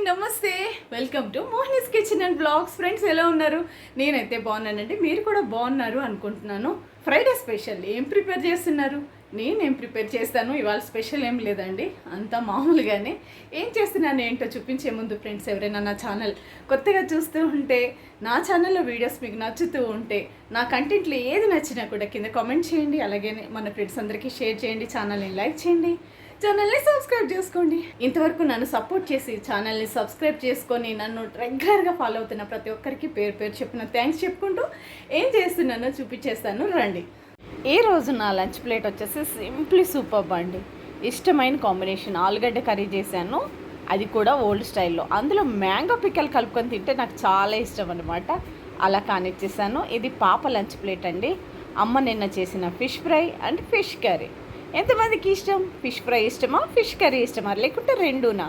నమస్తే, welcome to Mohini's kitchen and blogs. Friends ఎలా ఉన్నారు? నేనైతే బాగున్నానండి, మీరు కూడా బాగున్నారు అనుకుంటున్నాను. ఫ్రైడే స్పెషల్ ఏం ప్రిపేర్ చేస్తున్నారు? నేనేం ప్రిపేర్ చేస్తాను. ఇవాళ స్పెషల్ ఏం లేదండి, అంతా మామూలుగానే. ఏం చేస్తున్నాను ఏంటో చూపించే ముందు ఫ్రెండ్స్, ఎవరైనా నా ఛానల్ కొత్తగా చూస్తూ ఉంటే, నా ఛానల్లో వీడియోస్ మీకు నచ్చుతూ ఉంటే, నా కంటెంట్లో ఏది నచ్చినా కూడా కింద కామెంట్ చేయండి. అలాగే మన ఫ్రెండ్స్ అందరికీ షేర్ చేయండి, ఛానల్ని లైక్ చేయండి, ఛానల్ని సబ్స్క్రైబ్ చేసుకోండి. ఇంతవరకు నన్ను సపోర్ట్ చేసి ఛానల్ని సబ్స్క్రైబ్ చేసుకొని నన్ను రెగ్యులర్గా ఫాలో అవుతున్న ప్రతి ఒక్కరికి పేరు పేరు చెప్పిన థ్యాంక్స్ చెప్పుకుంటూ ఏం చేస్తున్నానో చూపించేస్తాను రండి. ఈ రోజు నా లంచ్ ప్లేట్ వచ్చేసి సింప్లీ సూపర్బ్ అండి. ఇష్టమైన కాంబినేషన్ ఆలుగడ్డ కర్రీ చేశాను, అది కూడా ఓల్డ్ స్టైల్లో. అందులో మ్యాంగో పిక్కలు కలుపుకొని తింటే నాకు చాలా ఇష్టం అనమాట. అలా కానిచ్చేసాను. ఇది పాప లంచ్ ప్లేట్ అండి. అమ్మ నిన్న చేసిన fish fry and fish curry. ఎంతమందికి ఇష్టం? ఫిష్ ఫ్రై ఇష్టమా, ఫిష్ కర్రీ ఇష్టమా, లేకుంటే రెండునా?